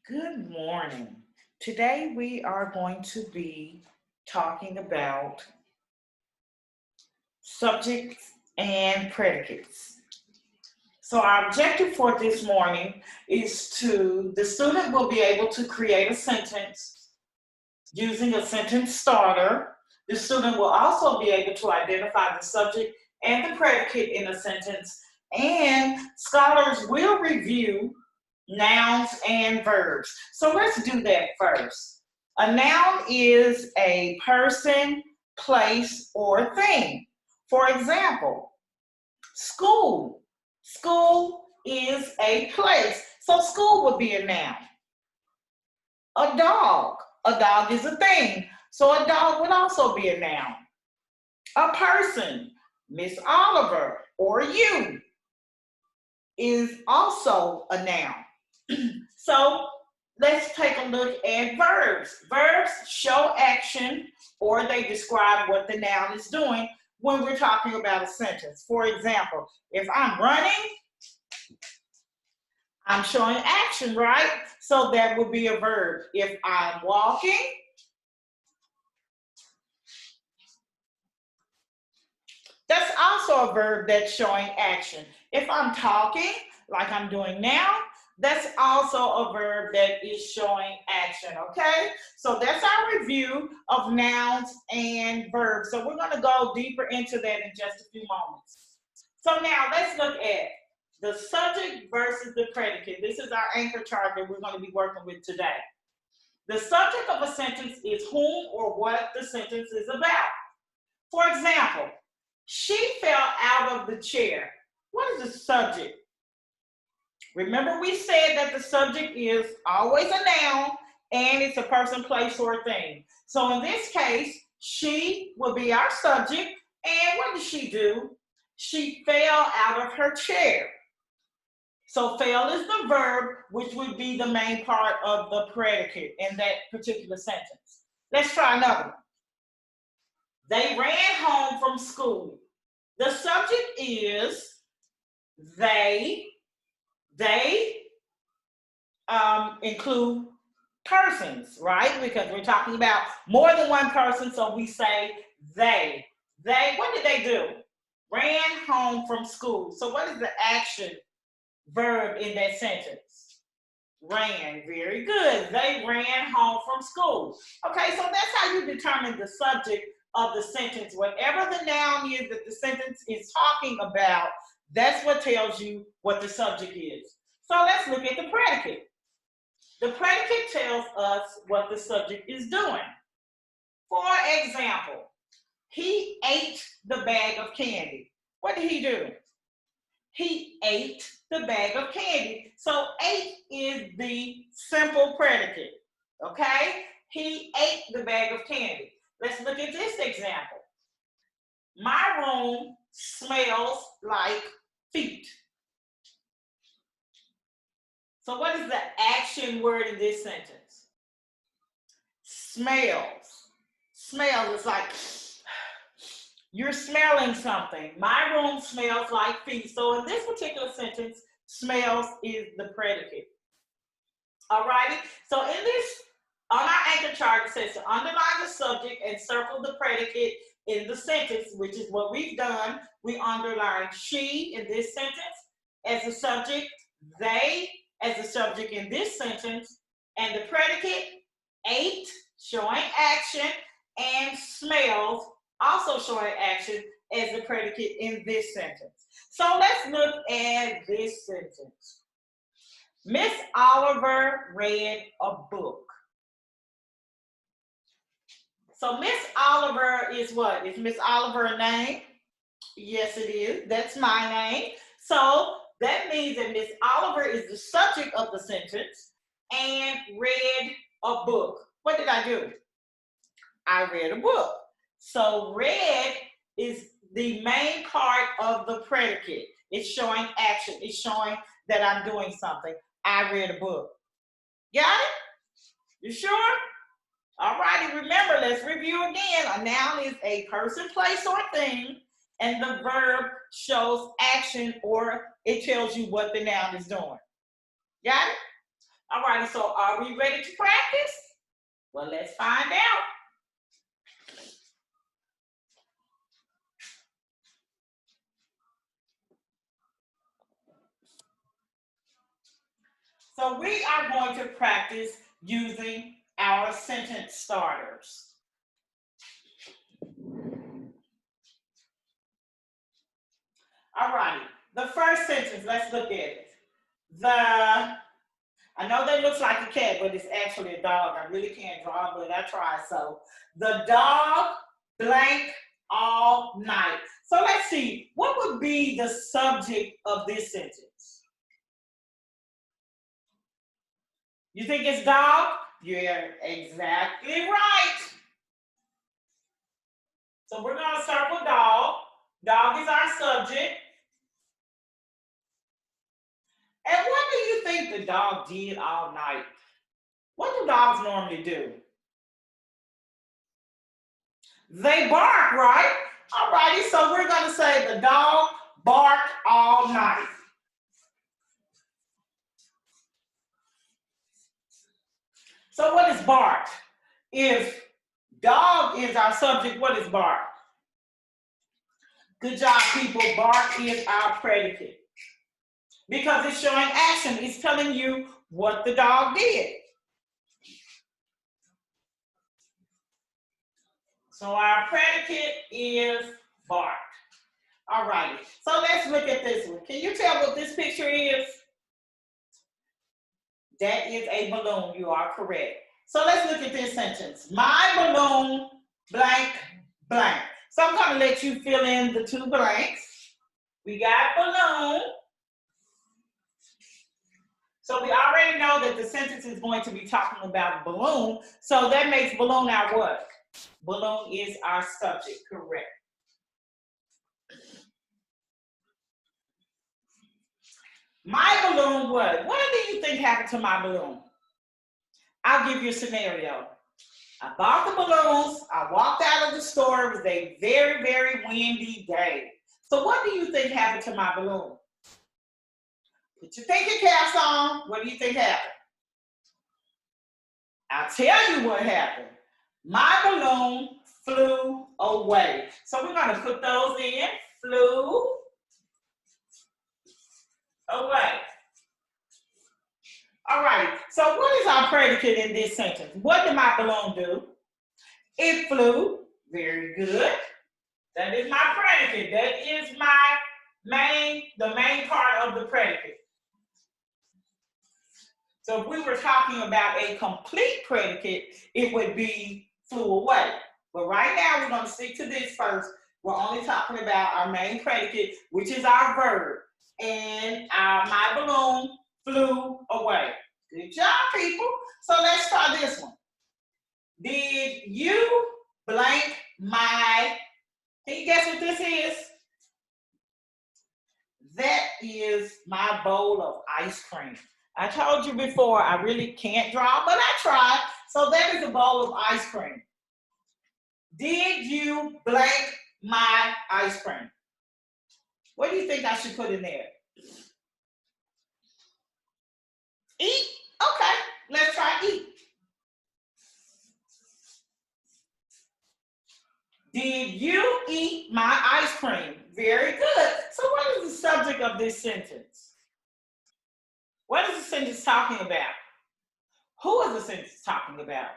Good morning. Today we are going to be talking about subjects and predicates. So our objective for this morning is the student will be able to create a sentence using a sentence starter. The student will also be able to identify the subject and the predicate in a sentence, and scholars will review nouns and verbs. So let's do that first. A noun is a person, place, or thing. For example, school. School is a place. So school would be a noun. A dog. A dog is a thing. So a dog would also be a noun. A person, Miss Oliver or you, is also a noun. So let's take a look at verbs. Verbs show action or they describe what the noun is doing when we're talking about a sentence. For example, if I'm running, I'm showing action, right? So that would be a verb. If I'm walking, that's also a verb that's showing action. If I'm talking, like I'm doing now, that's also a verb that is showing action, okay? So that's our review of nouns and verbs. So we're going to go deeper into that in just a few moments. So now let's look at the subject versus the predicate. This is our anchor chart that we're going to be working with today. The subject of a sentence is whom or what the sentence is about. For example, she fell out of the chair. What is the subject? Remember, we said that the subject is always a noun and it's a person, place, or thing. So in this case, she will be our subject. And what did she do? She fell out of her chair. So fell is the verb, which would be the main part of the predicate in that particular sentence. Let's try another one. They ran home from school. The subject is they include persons, right? Because we're talking about more than one person, so we say they. What did they do? Ran home from school. So what is the action verb in that sentence? Ran. Very good. They ran home from school. Okay, so that's how you determine the subject of the sentence. Whatever the noun is that the sentence is talking about, that's what tells you what the subject is. So let's look at the predicate. The predicate tells us what the subject is doing. For example, he ate the bag of candy. What did he do? He ate the bag of candy. So ate is the simple predicate, okay? He ate the bag of candy. Let's look at this example. My room smells like feet. So what is the action word in this sentence? Smells. Smells is like you're smelling something. My room smells like feet. So in this particular sentence, smells is the predicate. Alrighty. So in this, on our anchor chart, it says to underline the subject and circle the predicate in the sentence, which is what we've done. We underline she in this sentence as a subject, they as a subject in this sentence, and the predicate ate, showing action, and smells, also showing action as the predicate in this sentence. So let's look at this sentence. Miss Oliver read a book. So Miss Oliver is what? Is Miss Oliver a name? Yes, it is. That's my name. So that means that Miss Oliver is the subject of the sentence and read a book. What did I do? I read a book. So read is the main part of the predicate. It's showing action. It's showing that I'm doing something. I read a book. Got it? You sure? All righty, remember, let's review again. A noun is a person, place, or thing, and the verb shows action or it tells you what the noun is doing. Got it? All righty, so are we ready to practice? Well, let's find out. So we are going to practice using our sentence starters. All righty, the first sentence, let's look at it. I know that looks like a cat, but it's actually a dog. I really can't draw, but I tried. So the dog blank all night. So let's see, what would be the subject of this sentence? You think it's dog? You're exactly right. So we're going to start with dog. Dog is our subject. And what do you think the dog did all night? What do dogs normally do? They bark, right? All righty, so we're going to say the dog barked all night. So what is bark? If dog is our subject, what is bark? Good job, people. Bark is our predicate. Because it's showing action. It's telling you what the dog did. So our predicate is bark. All righty. So let's look at this one. Can you tell what this picture is? That is a balloon. You are correct. So let's look at this sentence. My balloon blank blank. So I'm going to let you fill in the two blanks. We got balloon. So we already know that the sentence is going to be talking about balloon. So that makes balloon our what? Balloon is our subject, correct. My balloon what? What do you think happened to my balloon? I'll give you a scenario. I bought the balloons. I walked out of the store. It was a very, very windy day. So what do you think happened to my balloon? Put your thinking caps on. What do you think happened? I'll tell you what happened. My balloon flew away. So we're going to put those in. Flew away. All right. So what is our predicate in this sentence? What did my balloon do? It flew. Very good. That is my predicate. That is the main part of the predicate. So if we were talking about a complete predicate, it would be flew away. But right now, we're going to stick to this first. We're only talking about our main predicate, which is our verb. And my balloon flew away. Good job, people. So let's try this one. Did you blank my, can you guess what this is? That is my bowl of ice cream. I told you before, I really can't draw, but I tried. So that is a bowl of ice cream. Did you blank my ice cream? What do you think I should put in there? Eat? Okay, let's try eat. Did you eat my ice cream? Very good. So what is the subject of this sentence? What is the sentence talking about? Who is the sentence talking about?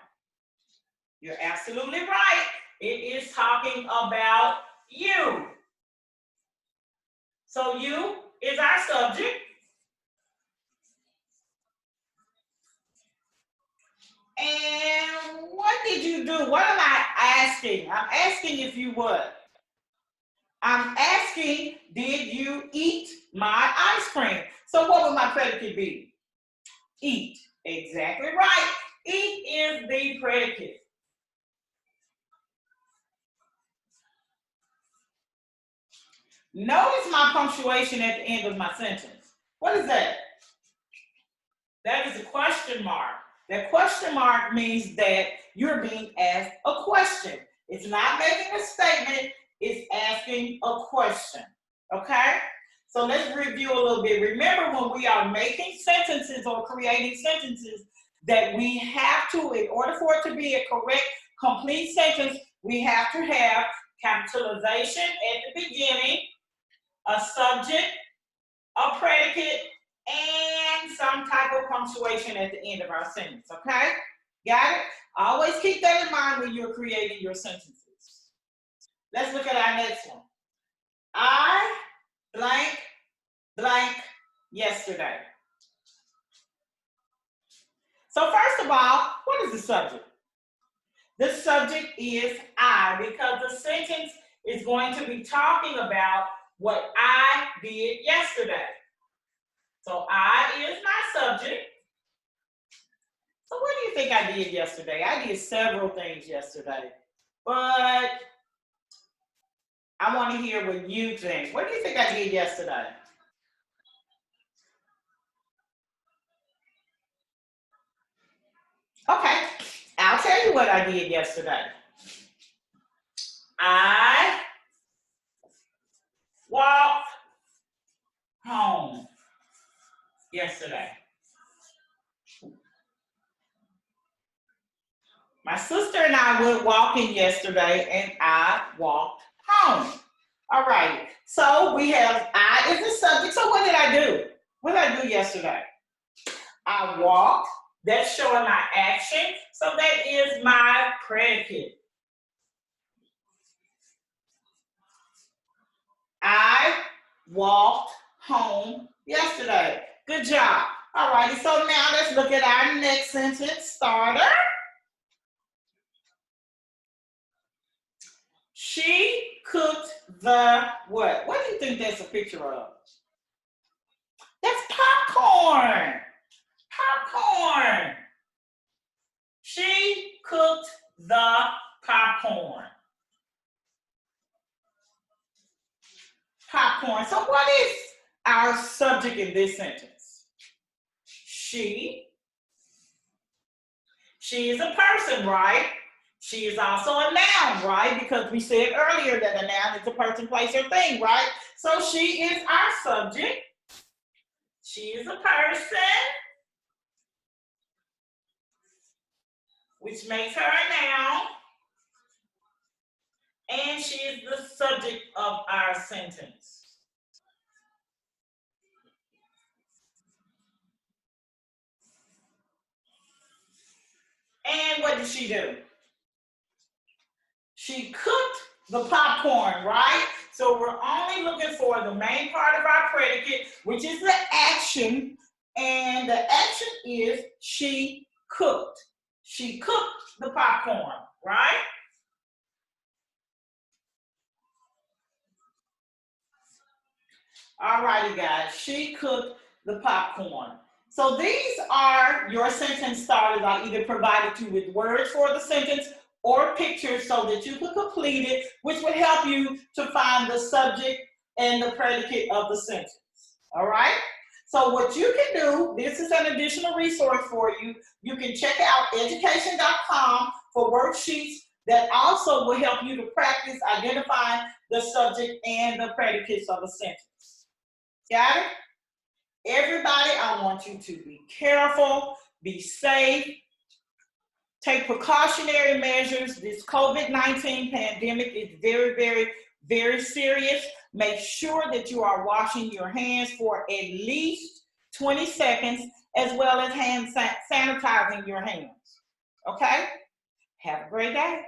You're absolutely right. It is talking about you. So you is our subject. And what did you do? What am I asking? I'm asking if you what? I'm asking, did you eat my ice cream? So what would my predicate be? Eat. Exactly right. Eat is the predicate. Notice my punctuation at the end of my sentence. What is that? That is a question mark. That question mark means that you're being asked a question. It's not making a statement, it's asking a question. Okay? So let's review a little bit. Remember, when we are making sentences or creating sentences, that we have to, in order for it to be a correct, complete sentence, we have to have capitalization at the beginning, a subject, a predicate, and some type of punctuation at the end of our sentence, okay? Got it? Always keep that in mind when you're creating your sentences. Let's look at our next one. I blank blank yesterday. So first of all, what is the subject? The subject is I, because the sentence is going to be talking about what I did yesterday. So I is my subject. So what do you think I did yesterday? I did several things yesterday, but I want to hear what you think. What do you think I did yesterday? Okay, I'll tell you what I did yesterday. I walked home yesterday. My sister and I went walking yesterday and I walked home. All right, so we have I is the subject. So what did I do? What did I do yesterday? I walked. That's showing my action. So that is my predicate. I walked home yesterday. Good job. All righty, so now let's look at our next sentence starter. She cooked the what? What do you think that's a picture of? That's popcorn. Popcorn. She cooked the popcorn. Popcorn. So what is our subject in this sentence? She is a person, right? She is also a noun, right? Because we said earlier that a noun is a person, place, or thing, right? So she is our subject. She is a person, which makes her a noun. And she is the subject of our sentence. And what did she do? She cooked the popcorn, right? So we're only looking for the main part of our predicate, which is the action. And the action is she cooked. She cooked the popcorn, right? All righty, guys. She cooked the popcorn. So these are your sentence starters. I either provided you with words for the sentence or pictures so that you could complete it, which would help you to find the subject and the predicate of the sentence. All right? So what you can do, this is an additional resource for you. You can check out education.com for worksheets that also will help you to practice identifying the subject and the predicates of a sentence. Got it? Everybody, I want you to be careful, be safe, take precautionary measures. This COVID-19 pandemic is very, very, very serious. Make sure that you are washing your hands for at least 20 seconds, as well as hand sanitizing your hands. Okay? Have a great day.